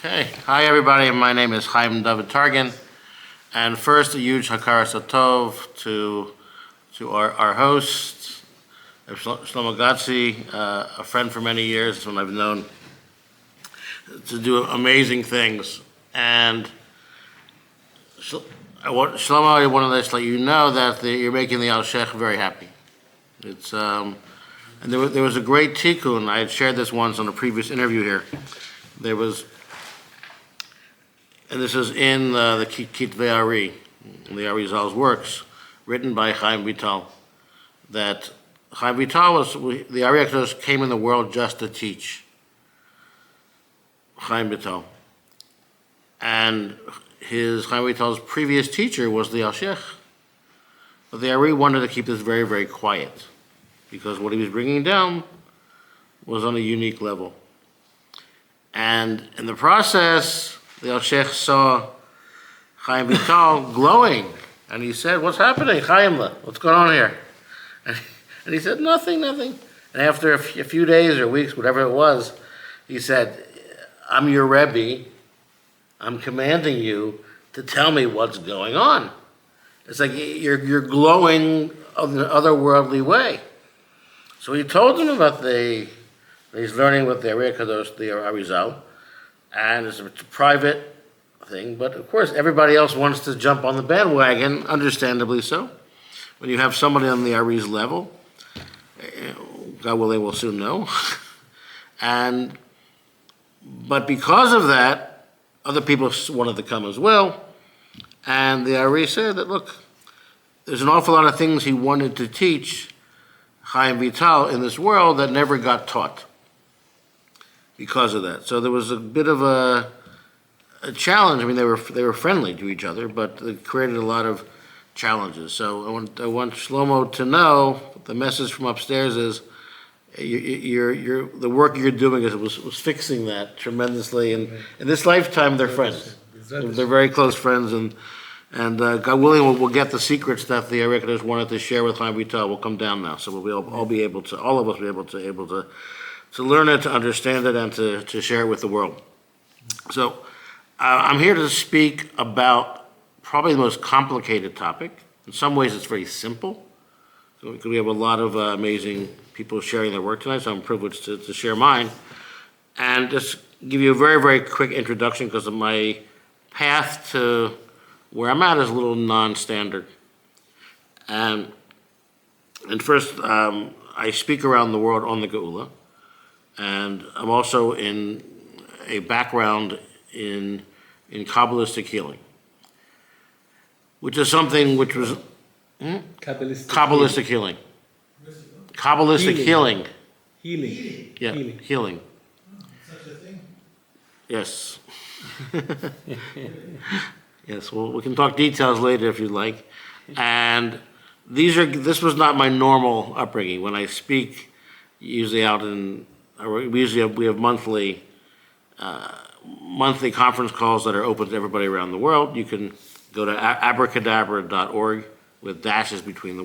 Okay, hi everybody, my name is Chaim David Targan, and first a huge Hakaras Hatov to our host, Shlomo Godsi, a friend for many years, someone I've known to do amazing things. And Shlomo, I want to just let you know that you're making the Alshech very happy. It's and there was a great tikkun. I had shared this once on a previous interview here. There was, and this is in the Kitvei Ari, in the Arizal's works, written by Chaim Vital, that Chaim Vital the Ari Akadosh came in the world just to teach. Chaim Vital. And Chaim Vital's previous teacher was the Alshech. But the Ari wanted to keep this very, very quiet, because what he was bringing down was on a unique level. And in the process, the Alshech saw Chaim Vital glowing, and he said, "What's happening, Chaim? What's going on here?" And he said, "Nothing, nothing." And after a few days or weeks, whatever it was, he said, "I'm your Rebbe. I'm commanding you to tell me what's going on." It's like you're glowing in an otherworldly way. So he told him about he's learning with the Ari Kadosh, the Arizal, and it's a private thing, but of course everybody else wants to jump on the bandwagon, understandably so. When you have somebody on the Ari's level, God willing, we'll soon know. But because of that, other people wanted to come as well, and the Ari said that, look, there's an awful lot of things he wanted to teach Chaim Vital in this world that never got taught because of that. So there was a bit of a challenge. I mean, they were friendly to each other, but it created a lot of challenges. So I want Shlomo to know the message from upstairs is the work you're doing was fixing that tremendously. And in this lifetime, they're friends. They're very close friends, and God willing, we'll get the secrets that the Ari Kadosh wanted to share with Chaim Vital. Will come down now, so we'll all be able to, all of us be able to learn it, to understand it, and to share it with the world. So I'm here to speak about probably the most complicated topic. In some ways, it's very simple. Because we have a lot of amazing people sharing their work tonight, so I'm privileged to share mine. And just give you a very, very quick introduction, because of my path to where I'm at is a little non-standard. And first, I speak around the world on the Geula, and I'm also in a background in Kabbalistic healing, which is something which was Kabbalistic healing. Kabbalistic healing. Healing. Yeah, healing. Such a thing? Yes. Yes, well, we can talk details later if you'd like. And this was not my normal upbringing. When I speak, usually we have monthly conference calls that are open to everybody around the world. You can go to abracadabra.org with dashes between the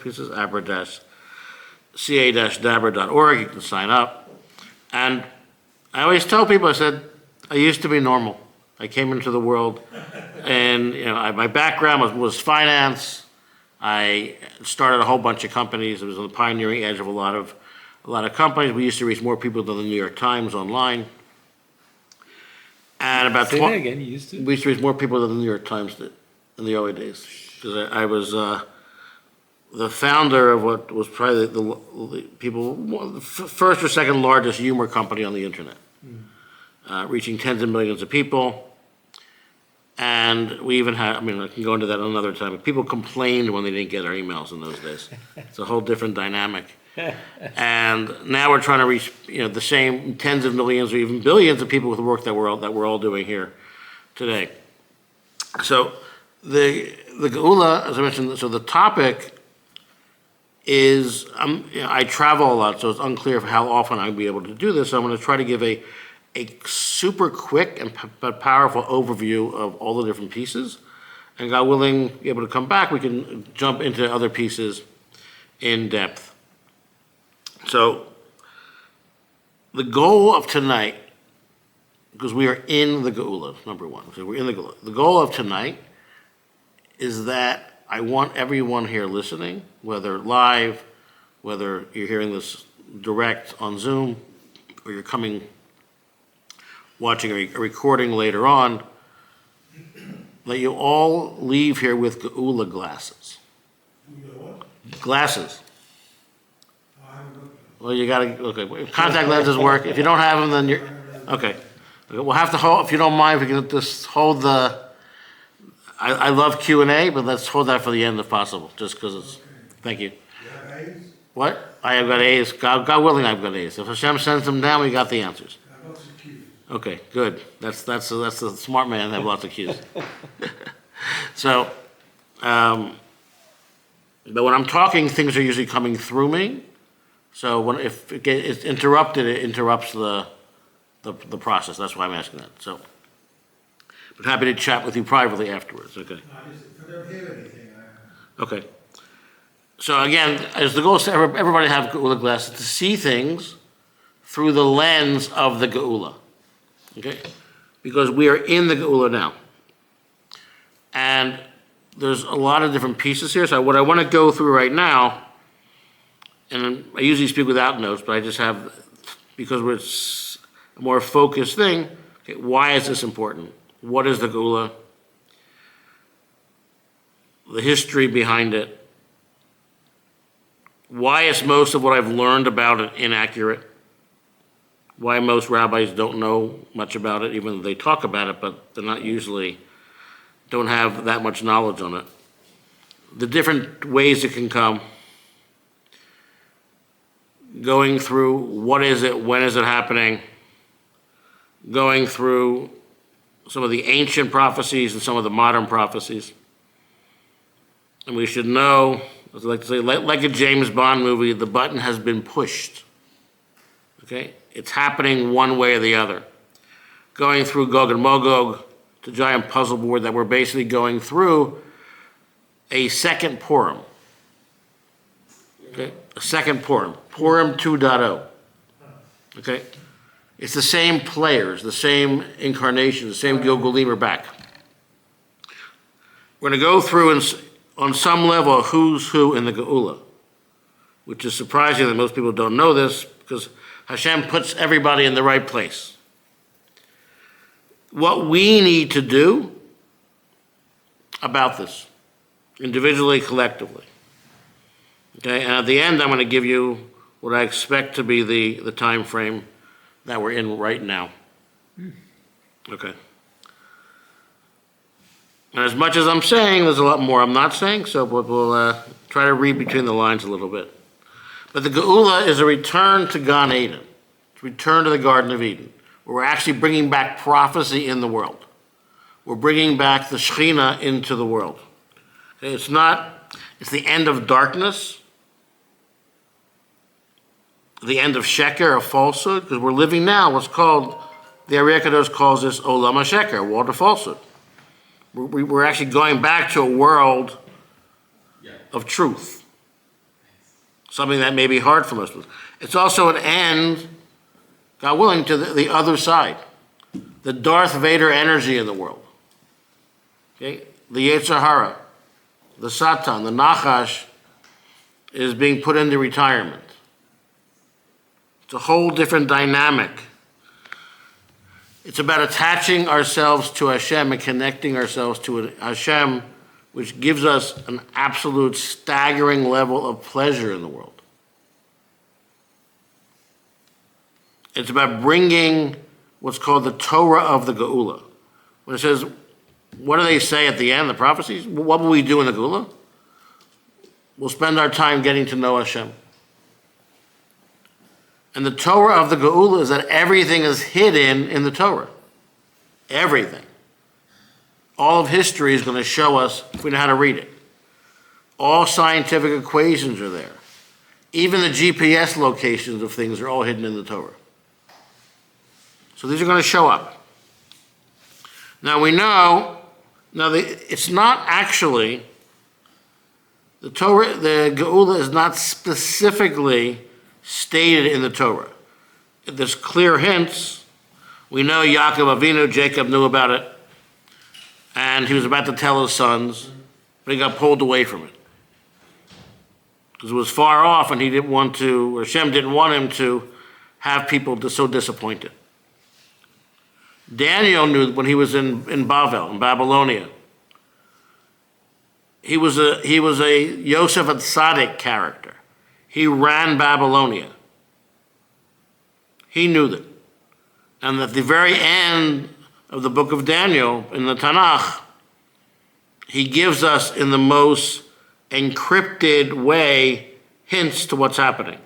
pieces, ca-dabra.org. You can sign up. And I always tell people, I said, I used to be normal. I came into the world, and my background was finance. I started a whole bunch of companies. I was on the pioneering edge of a lot of companies. We used to reach more people than the New York Times online. And about Say that again. You used to? we used to reach more people than the New York Times did in the early days, because I was the founder of what was probably the first or second largest humor company on the internet. Reaching tens of millions of people. And we even had, I can go into that another time, but people complained when they didn't get our emails in those days. It's a whole different dynamic. And now we're trying to reach, the same tens of millions or even billions of people with the work that we're all doing here today. So the Geula, as I mentioned, so the topic is, I travel a lot, so it's unclear how often I'll be able to do this. So I'm going to try to give a super quick but powerful overview of all the different pieces. And God willing, be able to come back, we can jump into other pieces in depth. So the goal of tonight because we are in the Geula, number one. So we're in the Geula. The goal of tonight is that I want everyone here listening, whether live, whether you're hearing this direct on Zoom, or you're watching a recording later on, that you all leave here with Geula glasses. Glasses. Well, you gotta, okay, contact lenses work. If you don't have them, then you're, okay. We'll have to hold, if you don't mind, if we can just hold I love Q&A, but let's hold that for the end if possible, just because it's, thank you. You have A's? What? I have got A's. God willing, I've got A's. If Hashem sends them down, we got the answers. I have lots of Q's. Okay, good. That's a smart man to have lots of Q's. So, but when I'm talking, things are usually coming through me. So if it's interrupted, it interrupts the process. That's why I'm asking that. So, but happy to chat with you privately afterwards. Okay. No, if I don't hear anything, Okay. So again, as the goal is to everybody have Geula glasses to see things through the lens of the Geula. Okay? Because we are in the Geula now. And there's a lot of different pieces here. So what I want to go through right now, and I usually speak without notes, but I just have, because it's a more focused thing, okay, why is this important? What is the Geula? The history behind it. Why is most of what I've learned about it inaccurate? Why most rabbis don't know much about it, even though they talk about it, but they're not usually, don't have that much knowledge on it. The different ways it can come. Going through what is it, when is it happening? Going through some of the ancient prophecies and some of the modern prophecies. And we should know, as I like to say, like a James Bond movie, the button has been pushed. Okay? It's happening one way or the other. Going through Gog and Magog, the giant puzzle board that we're basically going through a second Purim. Okay? A second Purim. Purim 2.0. Okay? It's the same players, the same incarnation, the same Gilgulim are back. We're going to go through and on some level who's who in the Geula, which is surprising that most people don't know this because Hashem puts everybody in the right place. What we need to do about this, individually, collectively. Okay, and at the end I'm going to give you what I expect to be the time frame that we're in right now. Okay. And as much as I'm saying, there's a lot more I'm not saying, so we'll try to read between the lines a little bit. But the Geula is a return to Gan Eden. It's a return to the Garden of Eden, where we're actually bringing back prophecy in the world. We're bringing back the Shekhinah into the world. Okay, it's the end of darkness, the end of Sheker, of falsehood, because we're living now what's called, the Ari HaKadosh calls this Olam HaSheker, world of falsehood. We're actually going back to a world of truth. Something that may be hard for most of us. It's also an end, God willing, to the other side. The Darth Vader energy in the world. Okay? The Yetzer Hara, the Satan, the Nachash is being put into retirement. It's a whole different dynamic. It's about attaching ourselves to Hashem and connecting ourselves to Hashem, which gives us an absolute staggering level of pleasure in the world. It's about bringing what's called the Torah of the Geula. When it says, what do they say at the end, the prophecies? What will we do in the Geula? We'll spend our time getting to know Hashem. And the Torah of the Geula is that everything is hidden in the Torah. Everything. All of history is going to show us if we know how to read it. All scientific equations are there. Even the GPS locations of things are all hidden in the Torah. So these are going to show up. Now we know, it's not actually, the Torah, the Geula is not specifically stated in the Torah. There's clear hints, We know Yaakov Avinu, Jacob knew about it, and he was about to tell his sons, but he got pulled away from it. Because it was far off, and he didn't want to, or Hashem didn't want him to have people so disappointed. Daniel knew when he was in Bavel, in Babylonia. He was a Yosef Atzadik character. He ran Babylonia. He knew that. And at the very end of the book of Daniel in the Tanakh, he gives us in the most encrypted way hints to what's happening.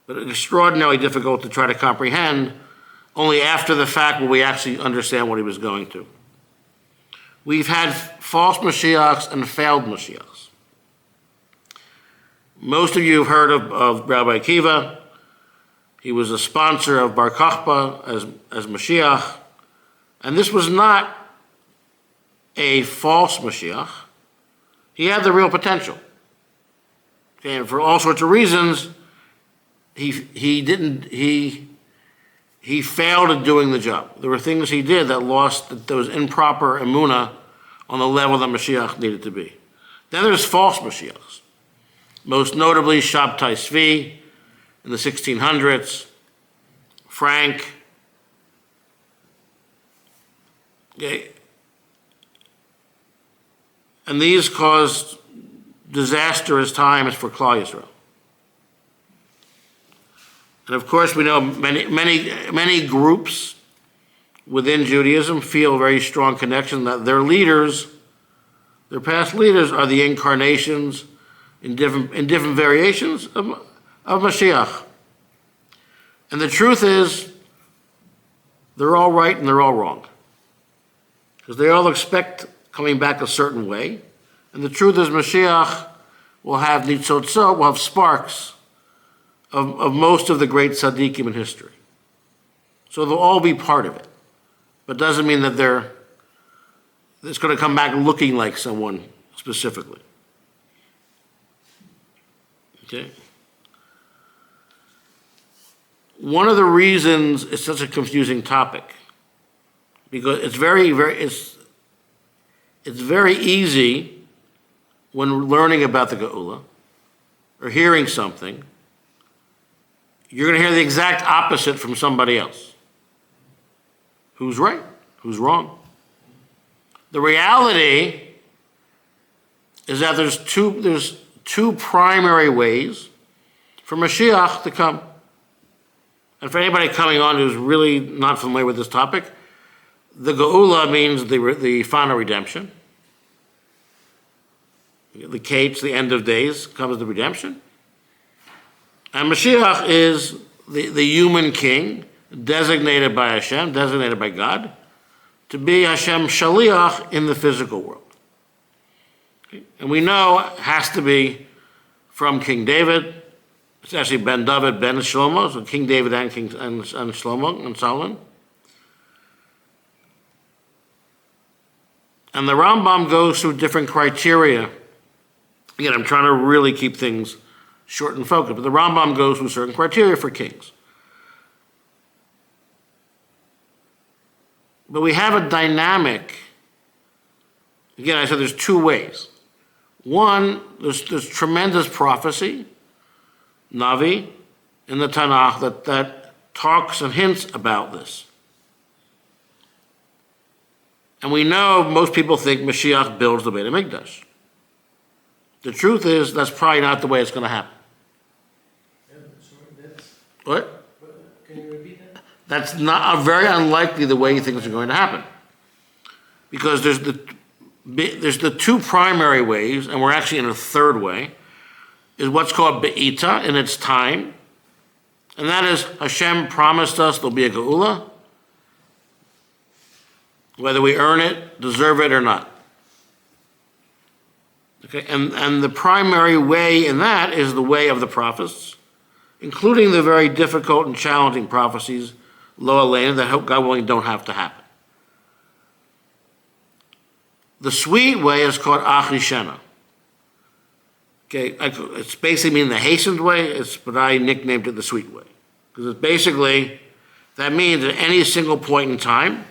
But it's extraordinarily difficult to try to comprehend only after the fact will we actually understand what he was going to. We've had false Mashiachs and failed Mashiachs. Most of you have heard of Rabbi Akiva. He was a sponsor of Bar Kokhba as Mashiach. And this was not a false Mashiach. He had the real potential. Okay, and for all sorts of reasons, he failed at doing the job. There were things he did that was improper emunah on the level that Mashiach needed to be. Then there's false Mashiachs. Most notably, Shabtai Tzvi in the 1600s, Frank. Okay. And these caused disastrous times for Klal Yisrael. And of course, we know many groups within Judaism feel a very strong connection that their leaders, their past leaders, are the incarnations in different variations of Mashiach. And the truth is, they're all right and they're all wrong. Because they all expect coming back a certain way. And the truth is, Mashiach will have nitzotzot, will have sparks of most of the great tzaddikim in history. So they'll all be part of it. But doesn't mean that it's going to come back looking like someone specifically. Okay? One of the reasons it's such a confusing topic, because it's very easy when learning about the Geula or hearing something, you're going to hear the exact opposite from somebody else. Who's right? Who's wrong? The reality is that there's two primary ways for Mashiach to come. And for anybody coming on who's really not familiar with this topic, the Geula means the final redemption. The Kates, the end of days, comes the redemption. And Mashiach is the human king, designated by Hashem, designated by God, to be Hashem Shaliach in the physical world. And we know it has to be from King David. It's actually Ben David, Ben Shlomo, so King David and Shlomo and Solomon. And the Rambam goes through different criteria. Again, I'm trying to really keep things short and focused, but the Rambam goes through certain criteria for kings. But we have a dynamic. Again, I said there's two ways. One, there's tremendous prophecy, Navi, in the Tanakh that talks and hints about this. And we know most people think Mashiach builds the Beit HaMikdash. The truth is, that's probably not the way it's going to happen. What? Can you repeat that? That's not very unlikely the way things are going to happen. Because there's the two primary ways, and we're actually in a third way, is what's called Be'ita in its time. And that is, Hashem promised us there'll be a Geula, whether we earn it, deserve it, or not. Okay, and the primary way in that is the way of the prophets, including the very difficult and challenging prophecies, Lo Aleinu, that God willing don't have to happen. The sweet way is called Achishena. Okay, it's basically meaning the hastened way, but I nicknamed it the sweet way. Because it's basically That means at any single point in time,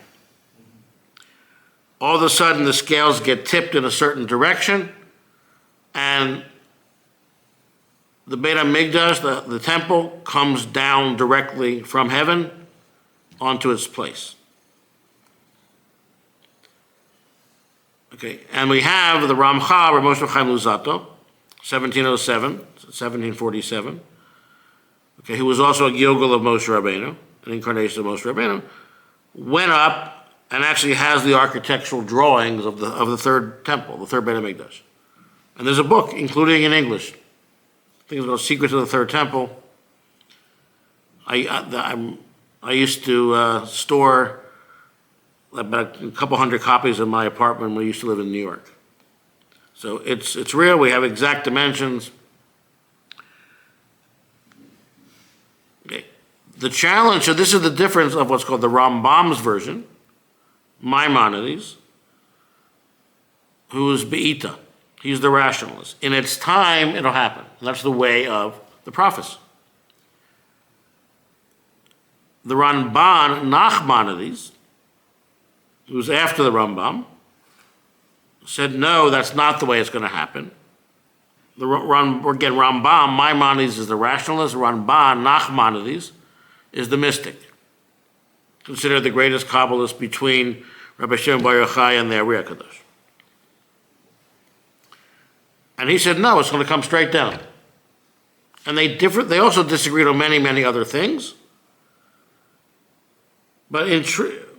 all of a sudden the scales get tipped in a certain direction, and the Beit HaMikdash, the temple, comes down directly from heaven onto its place. Okay, and we have the Ramchal, Rav Moshe Chaim Luzzatto, 1747, okay, who was also a Gilgal of Moshe Rabbeinu, an incarnation of Moshe Rabbeinu, went up and actually has the architectural drawings of the third temple, the third Beit HaMikdash. And there's a book, including in English. I think it's called Secrets of the Third Temple. I used to store about a couple hundred copies in my apartment when we used to live in New York. So it's real. We have exact dimensions. Okay. The challenge, so this is the difference of what's called the Rambam's version, Maimonides, who is Be'ita. He's the rationalist. In its time, it'll happen. And that's the way of the prophets. The Ramban, Nachmanides, who's after the Rambam, said, no, that's not the way it's going to happen. Rambam, Maimonides is the rationalist, Ramban, Nachmanides, is the mystic. Considered the greatest Kabbalist between Rabbi Shimon Bar Yochai and the Ari HaKadosh. And he said, no, it's going to come straight down. And they also disagreed on many, many other things. But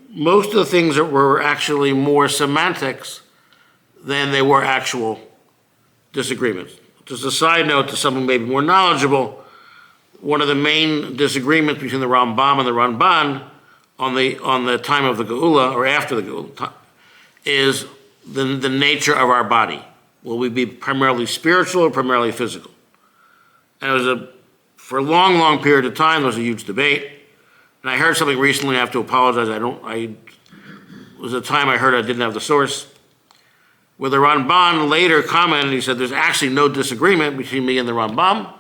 most of the things that were actually more semantics than they were actual disagreements. Just a side note to someone maybe more knowledgeable, one of the main disagreements between the Rambam and the Ramban on the time of the Geula, or after the Geula, is the nature of our body. Will we be primarily spiritual or primarily physical? And it was for a long, long period of time, there was a huge debate. And I heard something recently, I have to apologize, it was a time I heard I didn't have the source, where the Ramban later commented, he said, there's actually no disagreement between me and the Rambam.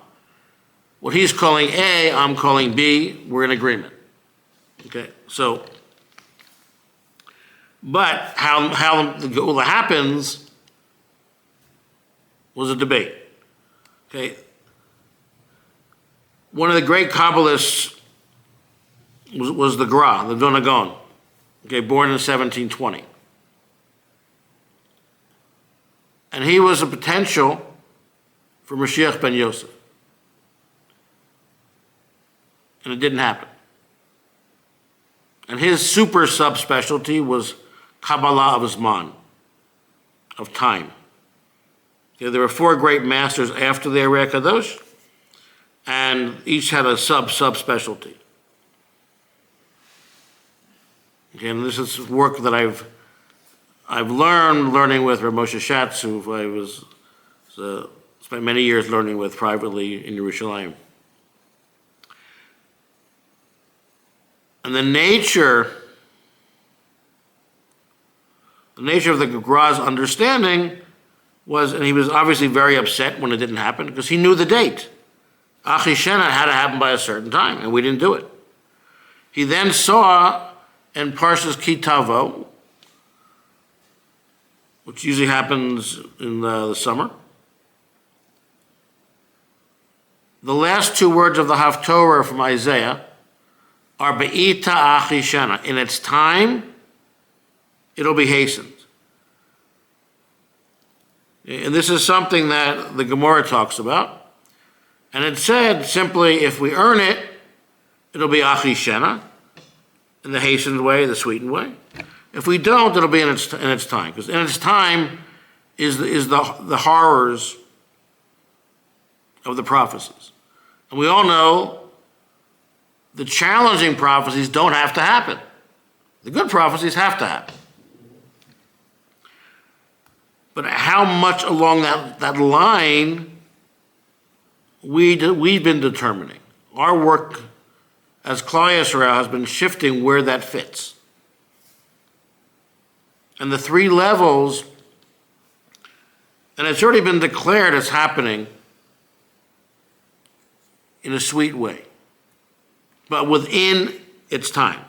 What he's calling A, I'm calling B, we're in agreement. Okay, so, but how the Geula happens was a debate. Okay, one of the great Kabbalists was the Gra, the Donagon, okay, born in 1720. And he was a potential for Mashiach ben Yosef. And it didn't happen. And his super subspecialty was Kabbalah of Zman, of time. Okay, there were four great masters after the Ari HaKadosh, and each had a subspecialty. Okay, and this is work that I've learning with Rav Moshe Schatz, who I spent many years learning with privately in Yerushalayim. And the nature of the Gra's understanding was, and he was obviously very upset when it didn't happen, because he knew the date. Achi Shena had to happen by a certain time, and we didn't do it. He then saw in Parshas Ki Tavo, which usually happens in the summer, the last two words of the Haftorah from Isaiah are Be'ita Achi Shena. In its time, it'll be hastened. And this is something that the Gemara talks about. And it said simply, if we earn it, it'll be Achi Shena, in the hastened way, the sweetened way. If we don't, it'll be in its time. Because in its time is the horrors of the prophecies. And we all know the challenging prophecies don't have to happen. The good prophecies have to happen. But how much along that line we've been determining. Our work as Klal Yisrael has been shifting where that fits. And the three levels, and it's already been declared it's happening in a sweet way. But within it's time.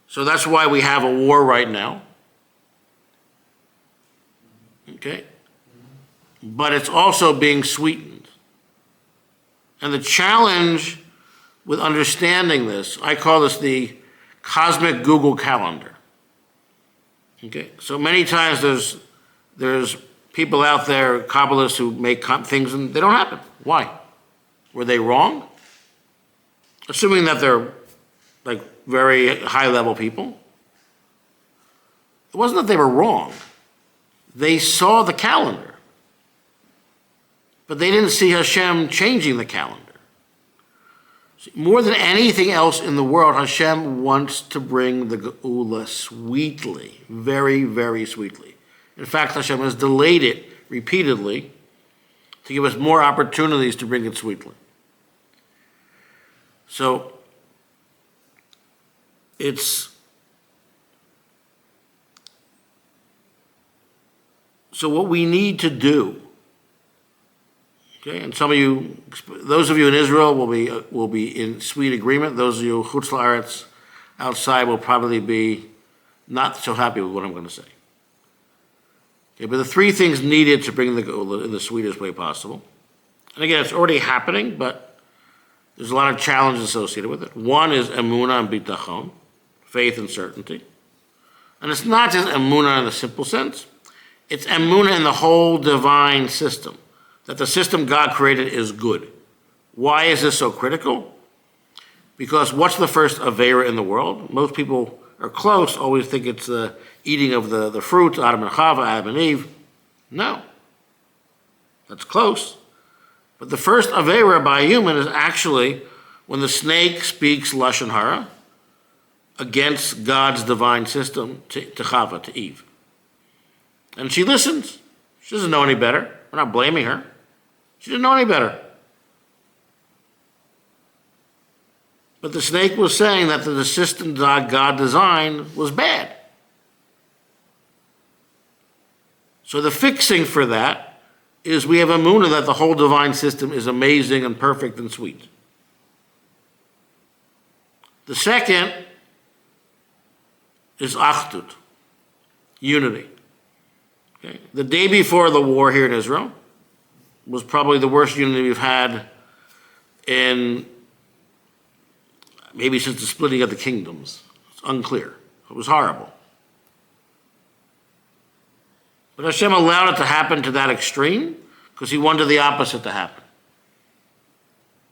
So that's why we have a war right now. Okay? But it's also being sweetened. And the challenge with understanding this, I call this the cosmic Google Calendar. Okay? So many times there's people out there, Kabbalists, who make things and they don't happen. Why? Were they wrong? Assuming that they're like very high level people. It wasn't that they were wrong. They saw the calendar. But they didn't see Hashem changing the calendar. More than anything else in the world, Hashem wants to bring the Geula sweetly, very, very sweetly. In fact, Hashem has delayed it repeatedly to give us more opportunities to bring it sweetly. So what we need to do, okay, and some of you, those of you in Israel will be in sweet agreement. Those of you chutz la'aretz outside will probably be not so happy with what I'm going to say. Okay, but the three things needed to bring the Geula in the sweetest way possible. And again, it's already happening, but there's a lot of challenges associated with it. One is emunah and bitachon, faith and certainty. And it's not just emunah in the simple sense. It's emunah in the whole divine system, that the system God created is good. Why is this so critical? Because what's the first Aveira in the world? Most people are close, always think it's the eating of the fruit, Adam and Chava, Adam and Eve. No. That's close. But the first Aveira by a human is actually when the snake speaks Lashon Hara against God's divine system to Chava, to Eve. And she listens. She doesn't know any better. We're not blaming her. She didn't know any better. But the snake was saying that the system that God designed was bad. So the fixing for that is we have emunah that the whole divine system is amazing and perfect and sweet. The second is achdut, unity. Okay? The day before the war here in Israel was probably the worst unity we've had in maybe since the splitting of the kingdoms. It's unclear. It was horrible. But Hashem allowed it to happen to that extreme because he wanted the opposite to happen.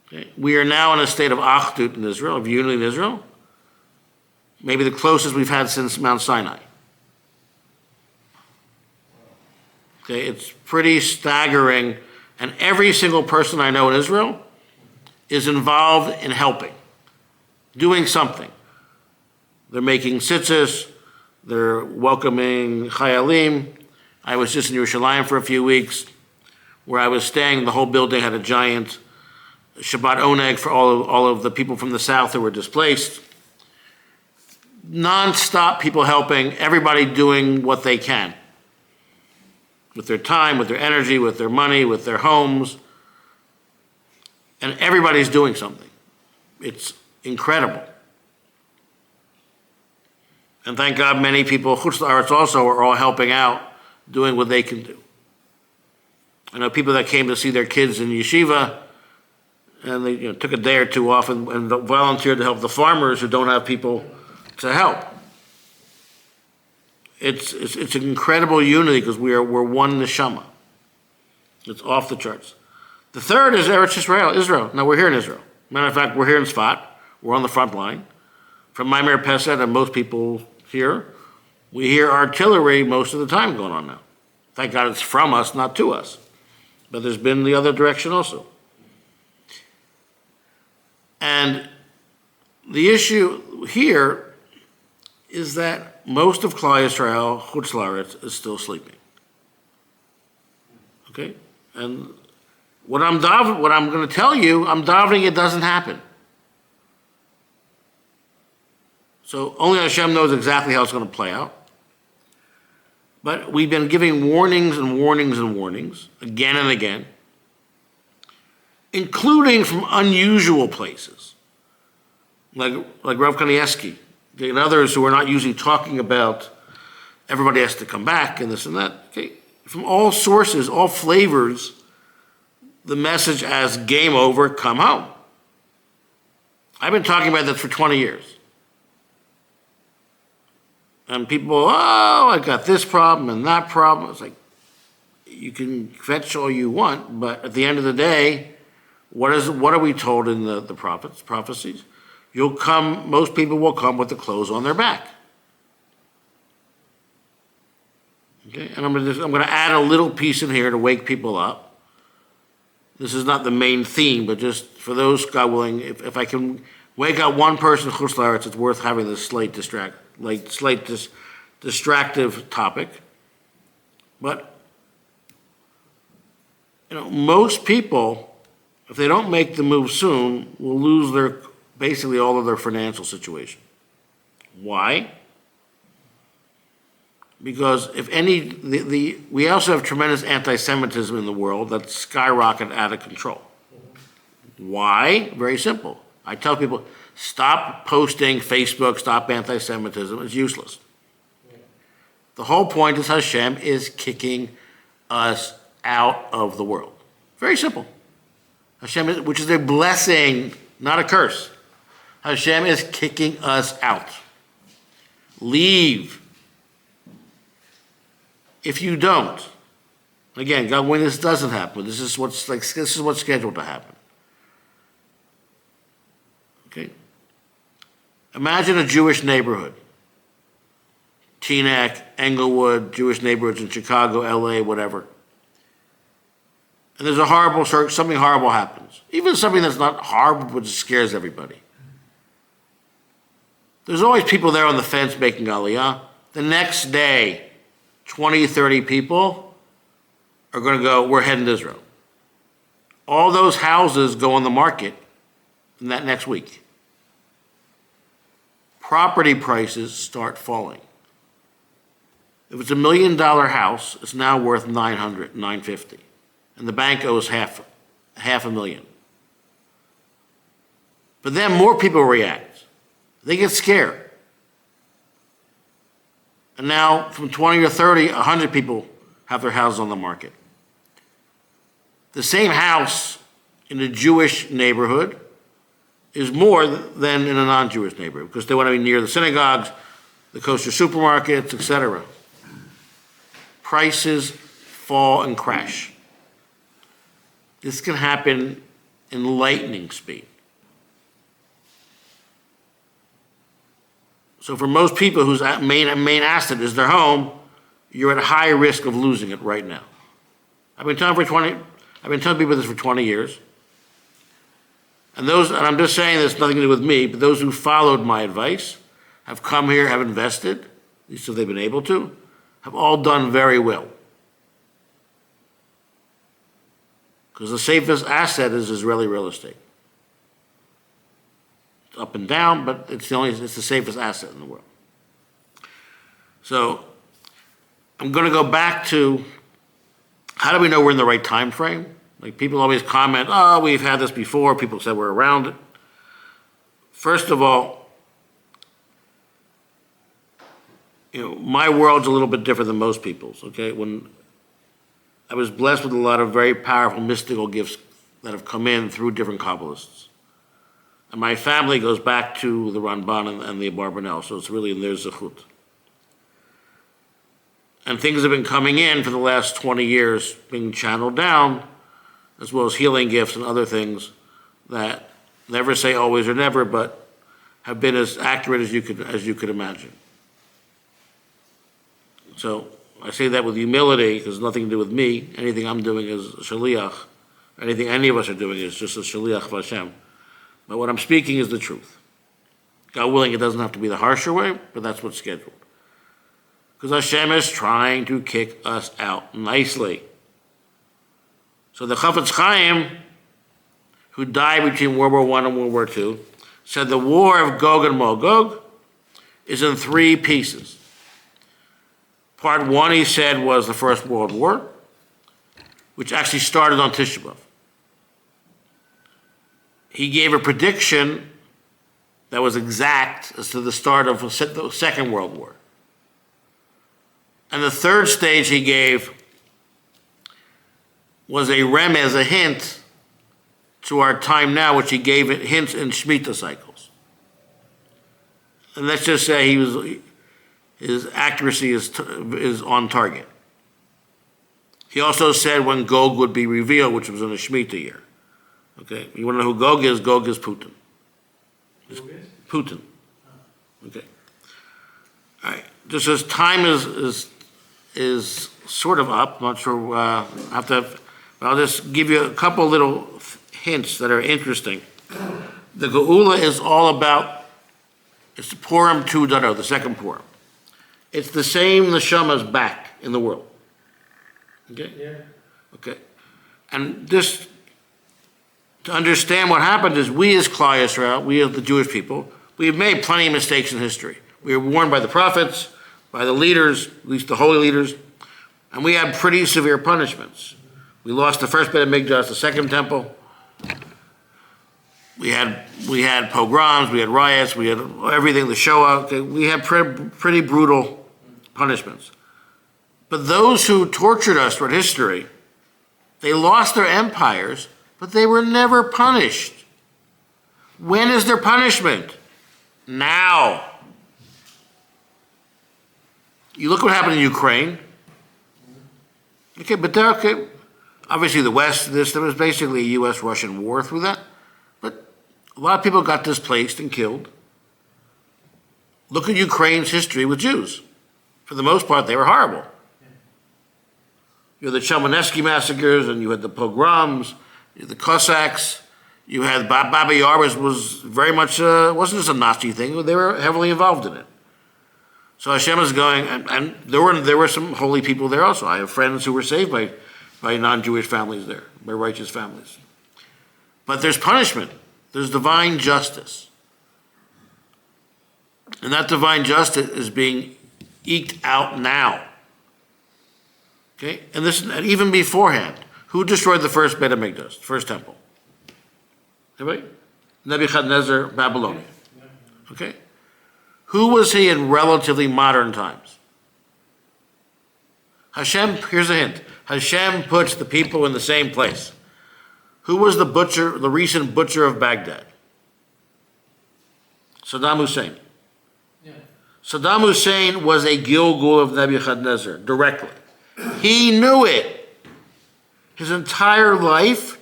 Okay? We are now in a state of achdut in Israel, of unity in Israel, maybe the closest we've had since Mount Sinai. Okay, it's pretty staggering, and every single person I know in Israel is involved in helping, doing something. They're making tzitzis, they're welcoming chayalim. I was just in Yerushalayim for a few weeks, where I was staying. The whole building had a giant Shabbat oneg for all of the people from the south who were displaced. Non-stop people helping, everybody doing what they can. With their time, with their energy, with their money, with their homes. And everybody's doing something. It's incredible. And thank God many people, chutz la'aretz also, are all helping out, doing what they can do. I know people that came to see their kids in yeshiva, and they took a day or two off and volunteered to help the farmers who don't have people to help. It's an incredible unity because we're one neshama. It's off the charts. The third is Eretz Israel. Now we're here in Israel. Matter of fact, we're here in Tzfat. We're on the front line. From Maimer Pesach and most people here, we hear artillery most of the time going on now. Thank God it's from us, not to us. But there's been the other direction also. And the issue here is that most of Klal Yisrael, chutz la'aretz, is still sleeping. Okay? And what I'm going to tell you, I'm davening it doesn't happen. So only Hashem knows exactly how it's going to play out. But we've been giving warnings and warnings and warnings, again and again, including from unusual places. like Rav Kanievsky and others who are not usually talking about everybody has to come back and this and that. Okay, from all sources, all flavors, the message as game over, come home. I've been talking about this for 20 years. And people, oh, I got this problem and that problem. It's like, you can fetch all you want, but at the end of the day, what are we told in the prophecies? Most people will come with the clothes on their back. Okay, and I'm going to add a little piece in here to wake people up. This is not the main theme, but just for those, God willing, if I can wake up one person in Chutz La'aretz, it's worth having this slight distractive topic. But most people, if they don't make the move soon, will lose basically all of their financial situation. Why? Because we also have tremendous anti-Semitism in the world that's skyrocketed out of control. Why? Very simple. I tell people, stop posting Facebook, stop anti-Semitism. It's useless. The whole point is Hashem is kicking us out of the world. Very simple. Hashem, which is a blessing, not a curse. Hashem is kicking us out. Leave. If you don't, again, God, when this doesn't happen, this is what's scheduled to happen. Okay. Imagine a Jewish neighborhood. Teaneck, Englewood, Jewish neighborhoods in Chicago, LA, whatever. And there's something horrible happens. Even something that's not horrible, but just scares everybody. There's always people there on the fence making aliyah. The next day, 20, 30 people are going to go, we're heading to Israel. All those houses go on the market in that next week. Property prices start falling. If it's $1 million house, it's now worth $900, $950. And the bank owes half a million. But then more people react. They get scared. And now from 20 or 30, 100 people have their houses on the market. The same house in a Jewish neighborhood is more than in a non-Jewish neighborhood because they want to be near the synagogues, the kosher supermarkets, etc. Prices fall and crash. This can happen in lightning speed. So for most people whose main asset is their home, you're at high risk of losing it right now. I've been telling people this for 20 years. And I'm just saying this, nothing to do with me, but those who followed my advice, have come here, have invested, at least if they've been able to, have all done very well. Because the safest asset is Israeli real estate. Up and down, but it's the safest asset in the world. So I'm going to go back to how do we know we're in the right time frame? Like people always comment, oh, we've had this before. People said we're around it. First of all, my world's a little bit different than most people's. Okay, when I was blessed with a lot of very powerful mystical gifts that have come in through different Kabbalists. And my family goes back to the Ramban and the Abarbanel, so it's really in their zechut. And things have been coming in for the last 20 years, being channeled down, as well as healing gifts and other things that never say always or never, but have been as accurate as you could imagine. So I say that with humility, because it's nothing to do with me. Anything I'm doing is a shaliach. Anything any of us are doing is just a shaliach of Hashem. But what I'm speaking is the truth. God willing, it doesn't have to be the harsher way, but that's what's scheduled. Because Hashem is trying to kick us out nicely. So the Chafetz Chaim, who died between World War I and World War II, said the war of Gog and Magog is in three pieces. Part one, he said, was the First World War, which actually started on Tisha B'Av. He gave a prediction that was exact as to the start of the Second World War. And the third stage he gave was a remez, a hint, to our time now, which he gave it hints in Shemitah cycles. And let's just say his accuracy is on target. He also said when Gog would be revealed, which was in the Shemitah year. Okay, you want to know who Gog is? Gog is Putin. Putin. Okay. All right. Just as time is sort of up, I'm not sure. I'll just give you a couple little hints that are interesting. The Geula is all about. It's the Purim 2.0, the second Purim. It's the same neshama's back in the world. Okay. Yeah. Okay. And this. To understand what happened is we as Klal Yisrael, we as the Jewish people, we have made plenty of mistakes in history. We were warned by the prophets, by the leaders, at least the holy leaders, and we had pretty severe punishments. We lost the first Beit HaMikdash, the second temple. We had pogroms, we had riots, we had everything, the Shoah. Okay? We had pretty brutal punishments. But those who tortured us throughout history, they lost their empires, but they were never punished. When is their punishment? Now. You look what happened in Ukraine. Okay, but obviously the West, there was basically a U.S.-Russian war through that. But a lot of people got displaced and killed. Look at Ukraine's history with Jews. For the most part, they were horrible. You had the Chmelnytsky massacres, and you had the pogroms, the Cossacks, you had Baba Yar was very much, wasn't just a Nazi thing, they were heavily involved in it. So Hashem is going, and there were some holy people there also. I have friends who were saved by non-Jewish families there, by righteous families. But there's punishment, there's divine justice. And that divine justice is being eked out now. Okay, and even beforehand. Who destroyed the first Beit HaMikdash, the first temple? Anybody? Nebuchadnezzar, Babylonian. Okay? Who was he in relatively modern times? Hashem, here's a hint. Hashem puts the people in the same place. Who was the butcher, the recent butcher of Baghdad? Saddam Hussein. Yeah. Saddam Hussein was a Gilgul of Nebuchadnezzar, directly. He knew it. His entire life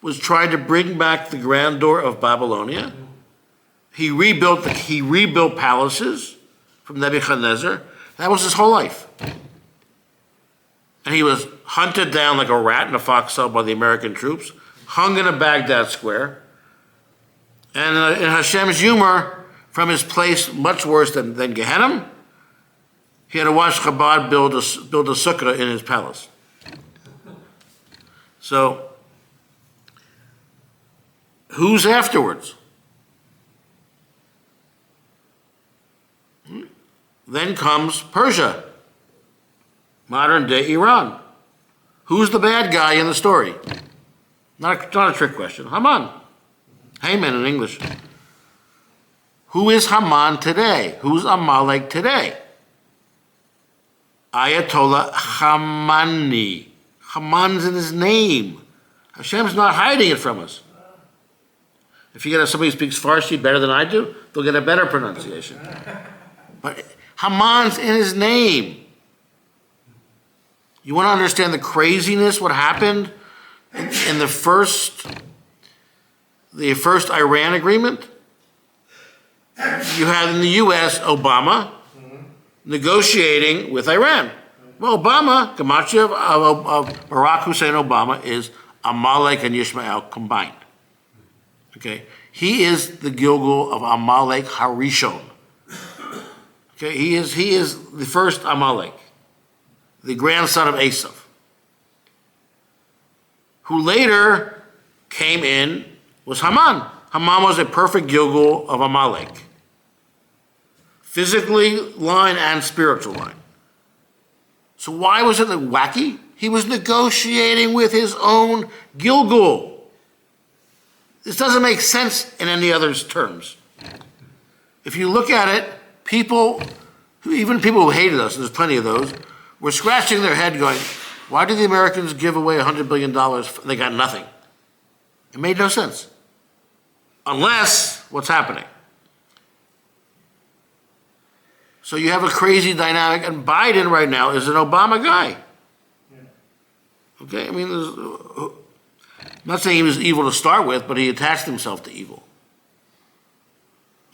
was trying to bring back the grandeur of Babylonia. He rebuilt palaces from Nebuchadnezzar. That was his whole life. And he was hunted down like a rat in a foxhole by the American troops, hung in a Baghdad square. And in Hashem's humor, from his place much worse than Gehenna, he had to watch Chabad build a sukkah in his palace. So, who's afterwards? Then comes Persia, modern day Iran. Who's the bad guy in the story? Not a trick question. Haman. Haman in English. Who is Haman today? Who's Amalek today? Ayatollah Khamenei. Haman's in his name. Hashem's not hiding it from us. If you get somebody who speaks Farsi better than I do, they'll get a better pronunciation. But Haman's in his name. You want to understand the craziness, what happened in the first Iran agreement? You had in the U.S. Obama negotiating with Iran. Well, Obama, Gematria of Barack Hussein Obama is Amalek and Yishmael combined. Okay, he is the Gilgul of Amalek Harishon. Okay, he is the first Amalek, the grandson of Esav, who later came in was Haman. Haman was a perfect Gilgul of Amalek, physically line and spiritual line. So why was it wacky? He was negotiating with his own Gilgul. This doesn't make sense in any other terms. if you look at it, even people who hated us, and there's plenty of those, were scratching their head going, why did the Americans give away $100 billion and they got nothing? It made no sense. Unless, what's happening? So you have a crazy dynamic, and Biden right now is an Obama guy. Okay, I mean, I'm not saying he was evil to start with, but he attached himself to evil.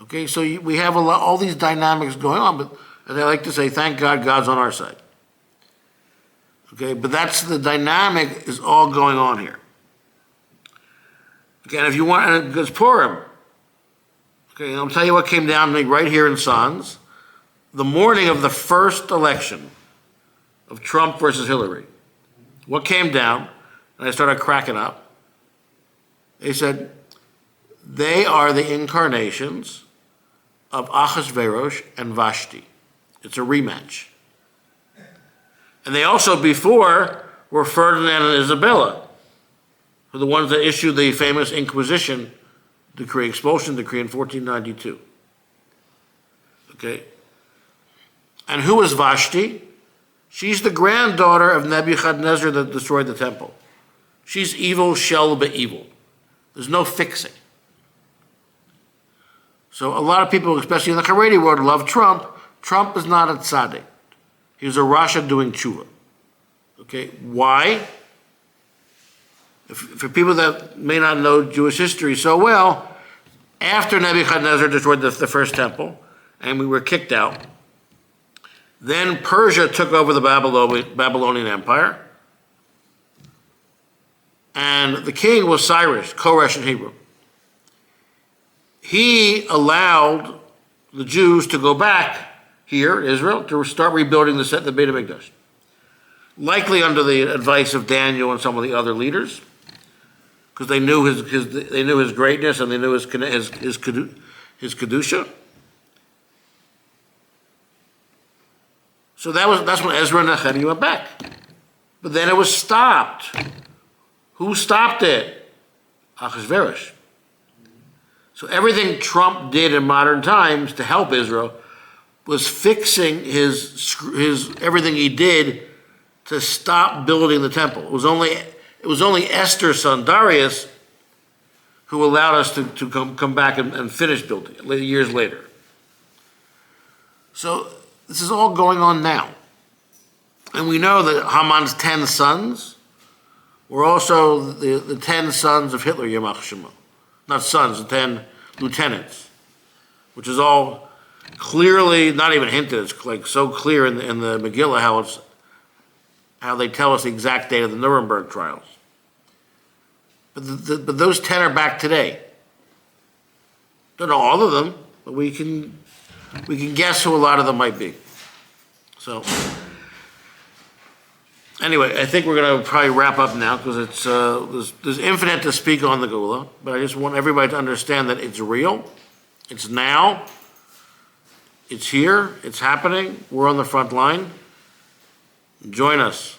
Okay, so we have all these dynamics going on, but as I like to say, thank God God's on our side. Okay, but that's the dynamic is all going on here. Okay, and if you want, because Purim, okay, I'll tell you what came down to me right here in Sons, the morning of the first election of Trump versus Hillary. What came down, and I started cracking up, they said, they are the incarnations of Achashverosh and Vashti. It's a rematch. And they also before were Ferdinand and Isabella, who are the ones that issued the famous Inquisition decree, expulsion decree in 1492. Okay? And who is Vashti? She's the granddaughter of Nebuchadnezzar that destroyed the temple. She's evil, shall be evil. There's no fixing. So a lot of people, especially in the Haredi world, love Trump. Trump is not a tzaddik. He's a Rasha doing tshuva. Okay, why? For people that may not know Jewish history so well, after Nebuchadnezzar destroyed the first temple, and we were kicked out, then Persia took over the Babylonian Empire, and the king was Cyrus, Koresh in Hebrew. He allowed the Jews to go back here in Israel to start rebuilding the Beit HaMikdash. Likely under the advice of Daniel and some of the other leaders, because they knew his greatness and they knew his kedusha. So that's when Ezra and Nehemiah went back. But then it was stopped. Who stopped it? Achashverosh. So everything Trump did in modern times to help Israel was fixing his everything he did to stop building the temple. It was only Esther's son Darius who allowed us to come back and finish building it years later. So this is all going on now. And we know that Haman's 10 sons were also the 10 sons of Hitler, Yamach Shema. Not sons, the 10 lieutenants, which is all clearly, not even hinted, it's like so clear in the Megillah how they tell us the exact date of the Nuremberg trials. But those 10 are back today. Don't know all of them, but we can guess who a lot of them might be. So anyway, I think we're going to probably wrap up now because it's there's infinite to speak on the Geula, but I just want everybody to understand that it's real, it's now, it's here, it's happening. We're on the front line. Join us.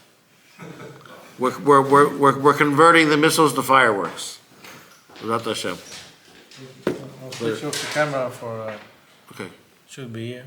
We're converting the missiles to fireworks. Without Hashem. I'll switch off the camera for. Okay. Should be here.